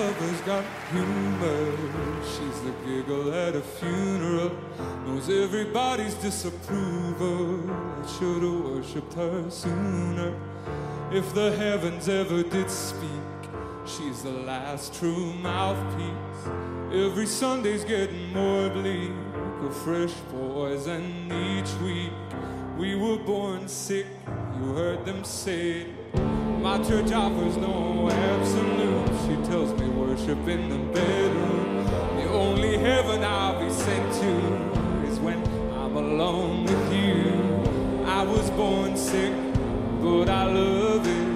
lover's got humor. She's the giggle at a funeral, knows everybody's disapproval. I should've worshipped her sooner. If the heavens ever did speak, she's the last true mouthpiece. Every Sunday's getting more bleak, a fresh poison each week. We were born sick, you heard them say it. My church offers no absolute. She tells me worship in the bedroom. The only heaven I'll be sent to is when I'm alone with you. I was born sick, but I love it.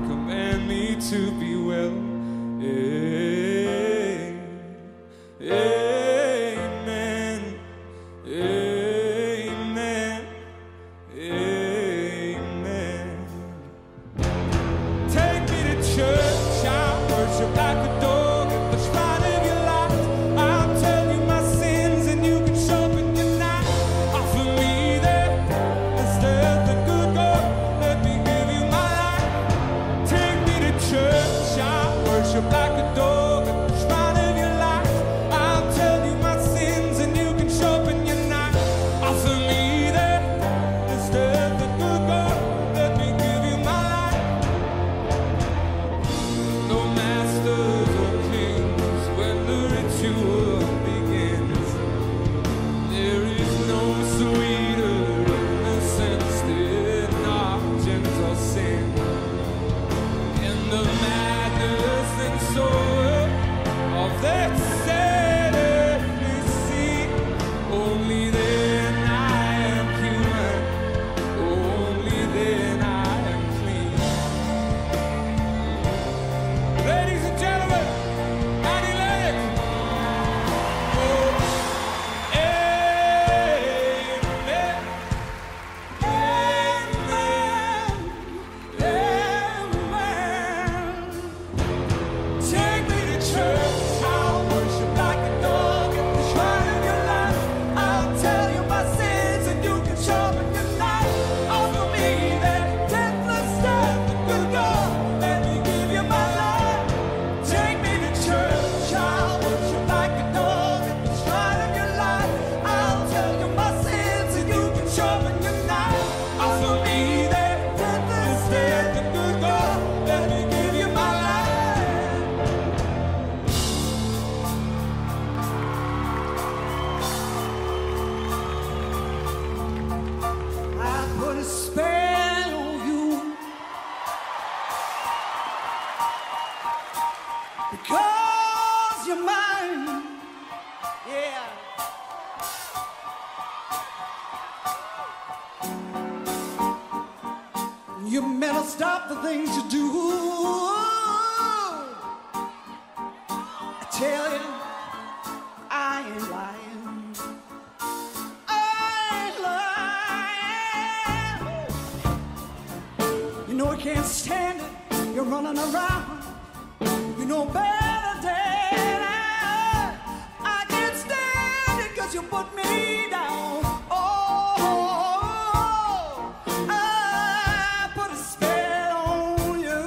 Command me to be well. Amen. Amen. Amen. Take me to church, I'll worship like a dog at the shrine of your light. I'll tell you my sins and you can sharpen your knife. Offer me that instead the good God, let me give you my life. Take me to church, I'll worship like a dog at the shrine of your light. I'll tell you my sins and you can sharpen your knife. Offer me that instead the good God, let me give you my life. No masters or kings when the ritual begins. There is no sweeter innocence than our gentle sin. In the madness and sorrow of that sad earthly sea, only then I am human, only then I am clean. Ladies and gentlemen, Annie Lennox. Oh, amen, amen, amen. Take me to church, I'll worship like a dog at the shrine of your life. I'll tell you my sins and you can sharpen your knife. Offer me that deathless death, good God, let me give you my life. Take me to church, I'll worship like a dog at the shrine of your life. I'll tell you my sins and you can sharpen your knife. Offer me that deathless death, good God, let me give you my life. I put a spell on you because you're mine. Yeah. You better stop the things you do. I tell you, I ain't lying. I ain't lying. You know I can't stand it. You're running around. You know better than I can't stand it 'cause you put me down. Oh, I put a spell on you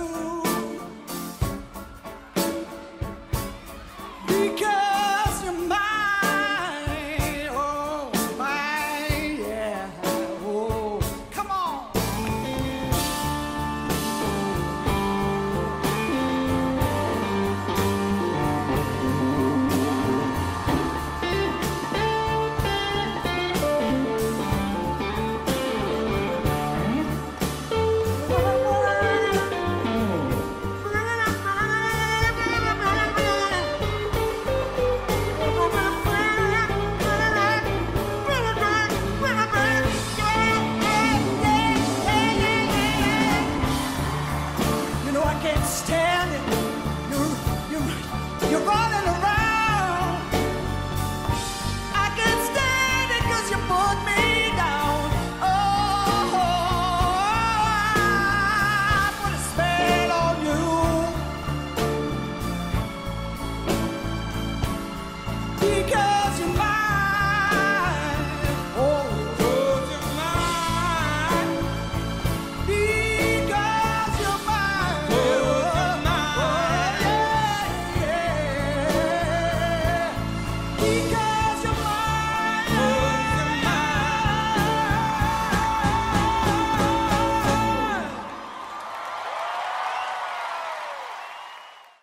because you're mine. Oh, mine, yeah. Oh, come on. You know I can't stand it. You're running around.